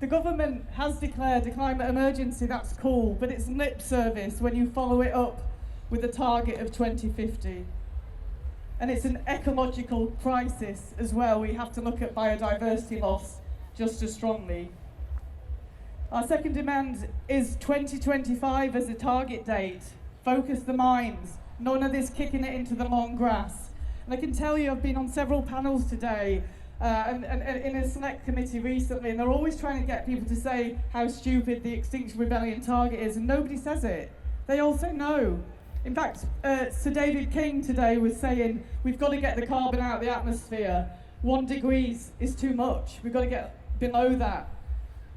The government has declared a climate emergency, that's cool, but it's lip service when you follow it up with a target of 2050. And it's an ecological crisis as well. We have to look at biodiversity loss just as strongly. Our second demand is 2025 as a target date. Focus the minds. None of this kicking it into the long grass. And I can tell you, I've been on several panels today and in a select committee recently, and they're always trying to get people to say how stupid the Extinction Rebellion target is, and nobody says it. They all say no. In fact, Sir David King today was saying we've got to get the carbon out of the atmosphere. 1 degree is too much. We've got to get below that.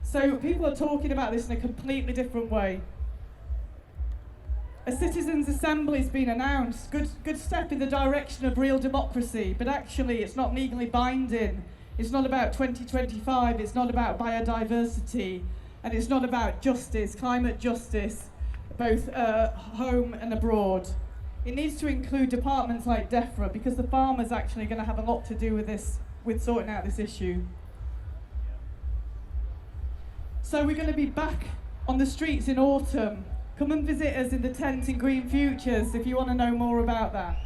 So people are talking about this in a completely different way. A citizens' assembly has been announced. Good step in the direction of real democracy, but actually it's not legally binding. It's not about 2025, it's not about biodiversity, and it's not about justice, climate justice, both home and abroad. It needs to include departments like DEFRA, because the farmers actually going to have a lot to do with this, with sorting out this issue. So we're going to be back on the streets in autumn. Come and visit us in the tent in Green Futures if you want to know more about that.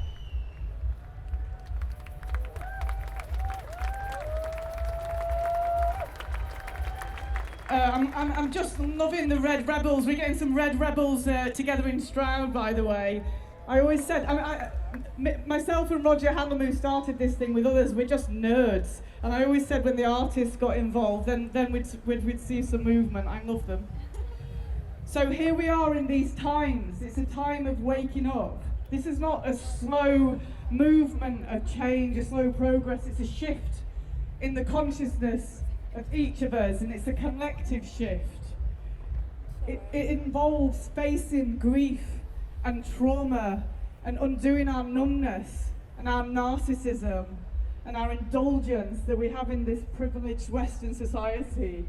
I'm just loving the Red Rebels. We're getting some Red Rebels together in Stroud, by the way. I always said, myself and Roger Hallam, who started this thing with others, we're just nerds. And I always said when the artists got involved, then we'd see some movement. I love them. So here we are in these times. It's a time of waking up. This is not a slow movement of change, a slow progress. It's a shift in the consciousness of each of us, and it's a collective shift. It involves facing grief and trauma and undoing our numbness and our narcissism and our indulgence that we have in this privileged Western society.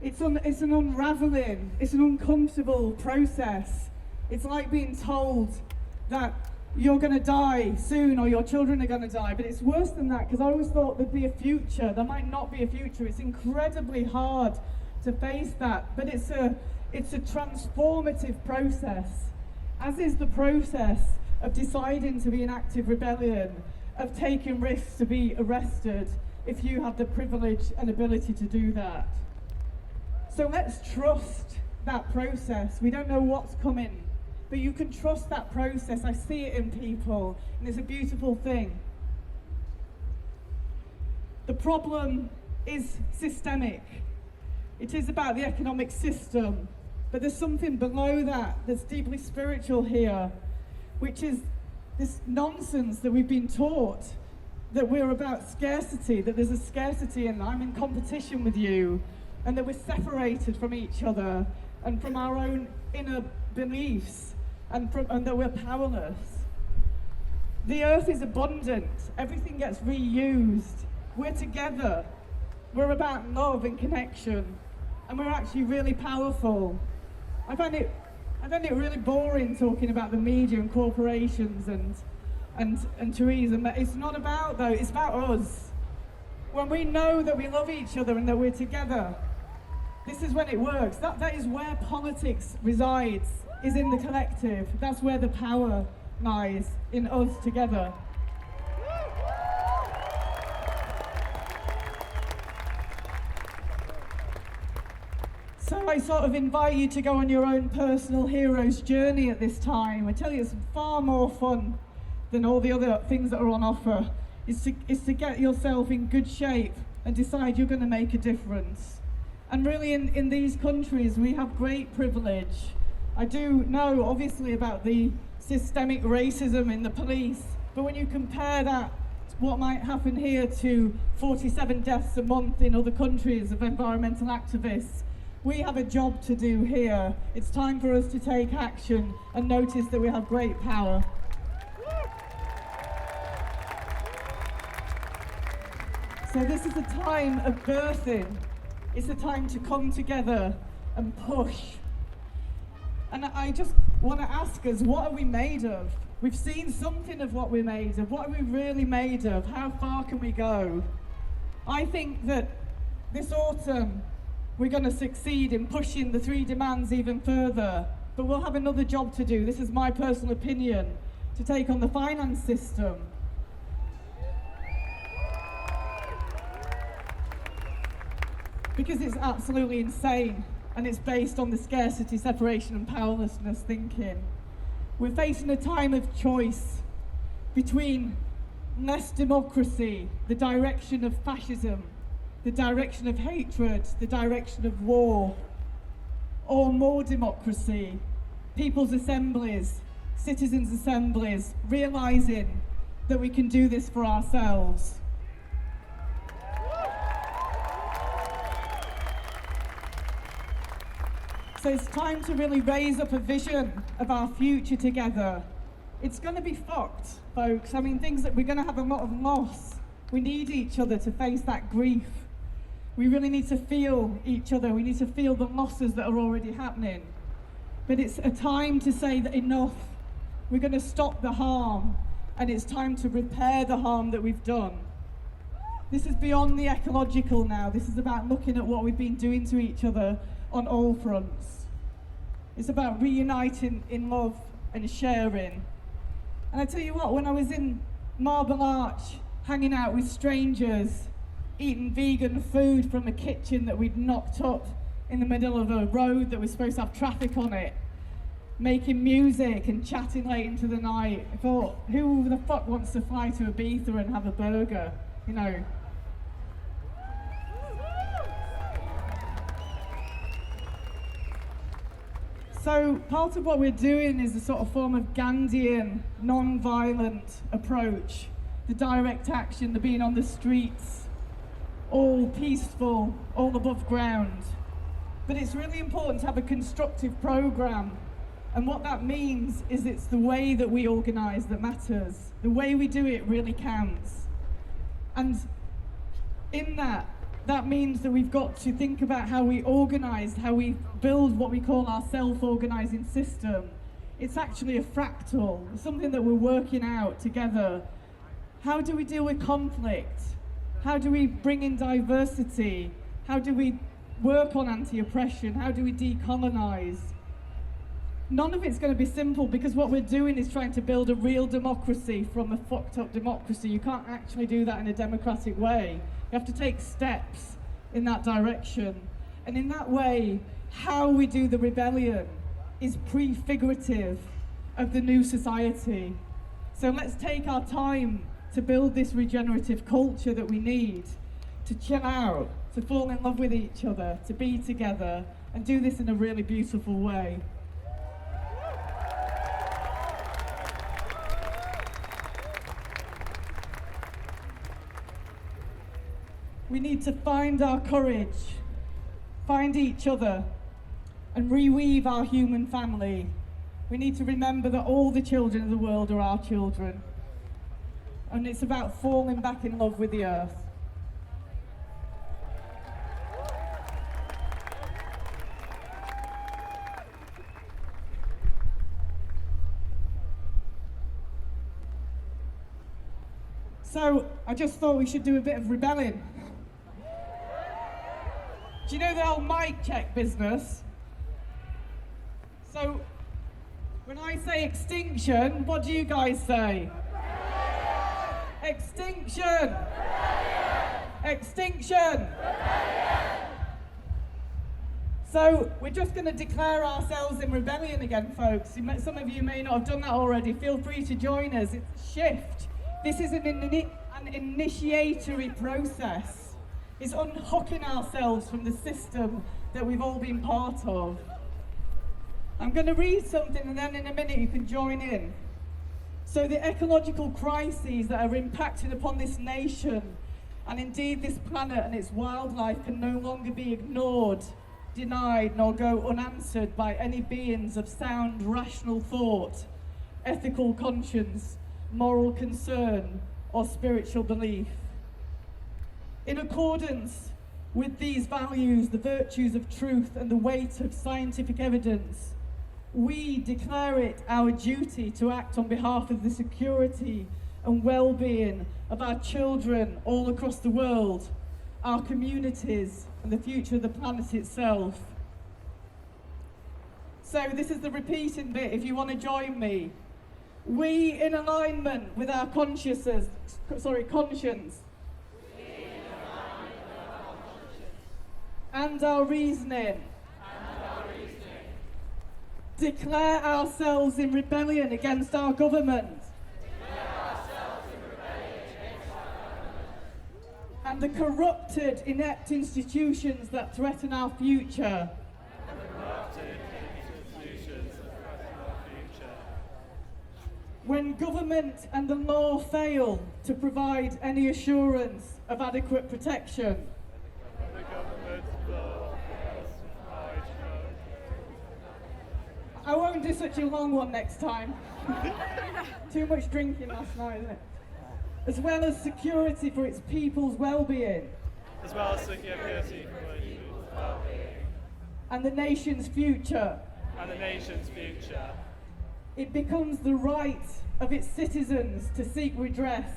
It's an unraveling, it's an uncomfortable process. It's like being told that you're going to die soon or your children are going to die, but it's worse than that, because I always thought there'd be a future. There might not be a future. It's incredibly hard to face that, but it's a transformative process, as is the process of deciding to be in active rebellion, of taking risks to be arrested if you have the privilege and ability to do that. So let's trust that process. We don't know what's coming, but you can trust that process. I see it in people, and it's a beautiful thing. The problem is systemic. It is about the economic system, but there's something below that that's deeply spiritual here, which is this nonsense that we've been taught, that we're about scarcity, that there's a scarcity and I'm in competition with you, and that we're separated from each other and from our own inner beliefs, and that we're powerless. The earth is abundant, everything gets reused, we're together, we're about love and connection, and we're actually really powerful. I find it really boring talking about the media and corporations and Theresa. It's not about though, it's about us. When we know that we love each other and that we're together, this is when it works. That is where politics resides, is in the collective. That's where the power lies, in us together. So I sort of invite you to go on your own personal hero's journey at this time. I tell you, it's far more fun than all the other things that are on offer. Is to get yourself in good shape and decide you're going to make a difference. And really in these countries we have great privilege. I do know obviously about the systemic racism in the police, but when you compare that to what might happen here to 47 deaths a month in other countries of environmental activists, we have a job to do here. It's time for us to take action and notice that we have great power. So this is a time of birthing. It's a time to come together and push. And I just want to ask us, what are we made of? We've seen something of what we're made of. What are we really made of? How far can we go? I think that this autumn we're going to succeed in pushing the three demands even further. But we'll have another job to do, this is my personal opinion, to take on the finance system. Because it's absolutely insane, and it's based on the scarcity, separation and powerlessness thinking. We're facing a time of choice between less democracy, the direction of fascism, the direction of hatred, the direction of war, or more democracy, people's assemblies, citizens' assemblies, realising that we can do this for ourselves. So it's time to really raise up a vision of our future together. It's going to be fucked, folks. I mean, things that we're going to have a lot of loss. We need each other to face that grief. We really need to feel each other. We need to feel the losses that are already happening. But it's a time to say that enough. We're going to stop the harm, and it's time to repair the harm that we've done. This is beyond the ecological now. This is about looking at what we've been doing to each other on all fronts. It's about reuniting in love and sharing. And I tell you what, when I was in Marble Arch, hanging out with strangers, eating vegan food from a kitchen that we'd knocked up in the middle of a road that was supposed to have traffic on it, making music and chatting late into the night, I thought, who the fuck wants to fly to Ibiza and have a burger, you know? So part of what we're doing is a sort of form of Gandhian, non-violent approach, the direct action, the being on the streets, all peaceful, all above ground. But it's really important to have a constructive programme, and what that means is it's the way that we organise that matters. The way we do it really counts. And in that means that we've got to think about how we organise, how we build what we call our self-organising system. It's actually a fractal, something that we're working out together. How do we deal with conflict? How do we bring in diversity? How do we work on anti-oppression? How do we decolonise? None of it's going to be simple, because what we're doing is trying to build a real democracy from a fucked up democracy. You can't actually do that in a democratic way. You have to take steps in that direction. And in that way, how we do the rebellion is prefigurative of the new society. So let's take our time to build this regenerative culture that we need, to chill out, to fall in love with each other, to be together, and do this in a really beautiful way. We need to find our courage, find each other, and reweave our human family. We need to remember that all the children of the world are our children. And it's about falling back in love with the earth. So, I just thought we should do a bit of rebelling. Do you know the whole mic check business? So, when I say extinction, what do you guys say? Rebellion! Extinction! Rebellion! Extinction! Rebellion! So, we're just going to declare ourselves in rebellion again, folks. Some of you may not have done that already. Feel free to join us. It's a shift. This is an initiatory process. It's unhooking ourselves from the system that we've all been part of. I'm going to read something, and then in a minute you can join in. So the ecological crises that are impacting upon this nation, and indeed this planet and its wildlife, can no longer be ignored, denied, nor go unanswered by any beings of sound, rational thought, ethical conscience, moral concern, or spiritual belief. In accordance with these values, the virtues of truth, and the weight of scientific evidence, we declare it our duty to act on behalf of the security and well-being of our children all across the world, our communities, and the future of the planet itself. So this is the repeating bit, if you want to join me. We, in alignment with our conscience, and our reasoning, declare ourselves in rebellion against our government, and the corrupted, inept institutions that threaten our future. When government and the law fail to provide any assurance of adequate protection, I won't do such a long one next time. Too much drinking last night, isn't it? As well as security for its people's well-being. As well as security for its people's well-being. And the nation's future. And the nation's future. It becomes the right of its citizens to seek redress.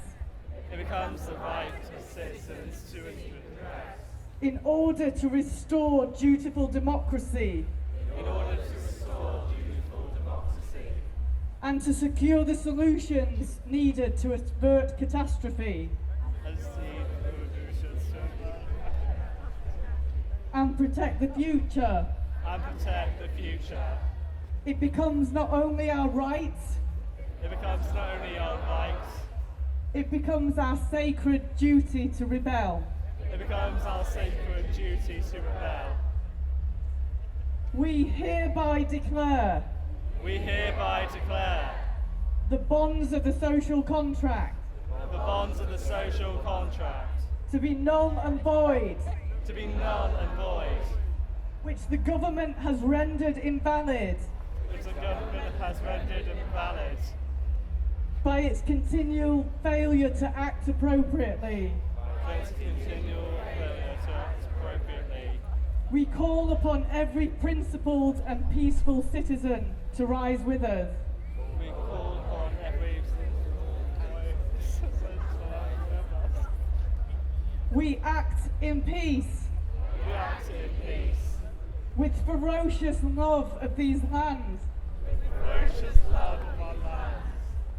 It becomes the right of citizens to redress. In order to restore dutiful democracy. In order to restore dutiful democracy. And to secure the solutions needed to avert catastrophe. And protect the future. And protect the future. It becomes not only our rights, it becomes not only our rights, it becomes our sacred duty to rebel. It becomes our sacred duty to rebel. We hereby declare the bonds of the social contract to be null and void, which the government has rendered invalid by its continual failure to act appropriately. We call upon every principled and peaceful citizen to rise with us. We act in peace. With ferocious love of these lands.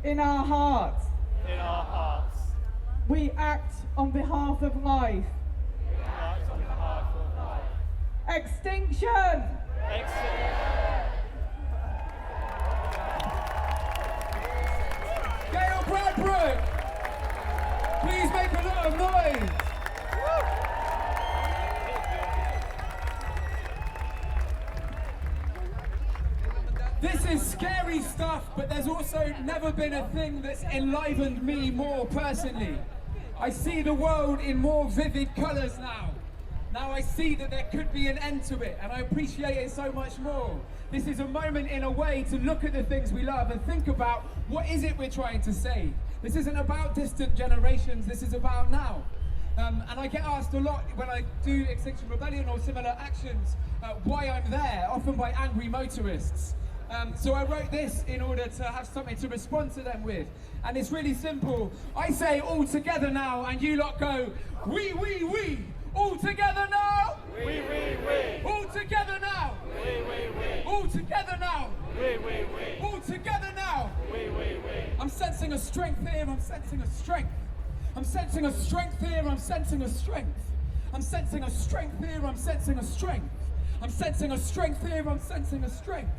In our hearts. We act on behalf of life. Extinction! Gail Bradbrook! Please make a lot of noise! This is scary stuff, but there's also never been a thing that's enlivened me more personally. I see the world in more vivid colours now. Now I see that there could be an end to it, and I appreciate it so much more. This is a moment in a way to look at the things we love and think about what is it we're trying to say. This isn't about distant generations, this is about now. And I get asked a lot when I do Extinction Rebellion or similar actions, why I'm there, often by angry motorists. So I wrote this in order to have something to respond to them with. And it's really simple. I say all together now, and you lot go, we. All together now. We. All together now. We. All together now. We. All together now. We. I'm sensing a strength here, I'm sensing a strength. I'm sensing a strength here, I'm sensing a strength. I'm sensing a strength here, I'm sensing a strength. I'm sensing a strength here, I'm sensing a strength.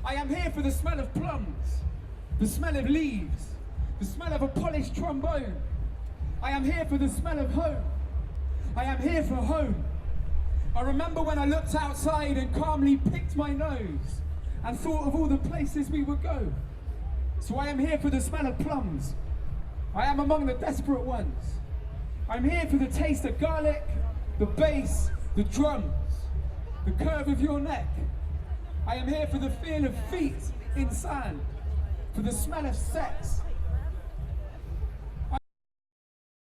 I am here for the smell of plums, the smell of leaves, the smell of a polished trombone. I am here for the smell of home. I am here for home. I remember when I looked outside and calmly picked my nose and thought of all the places we would go. So I am here for the smell of plums. I am among the desperate ones. I'm here for the taste of garlic, the bass, the drums, the curve of your neck. I am here for the feel of feet in sand, for the smell of sex,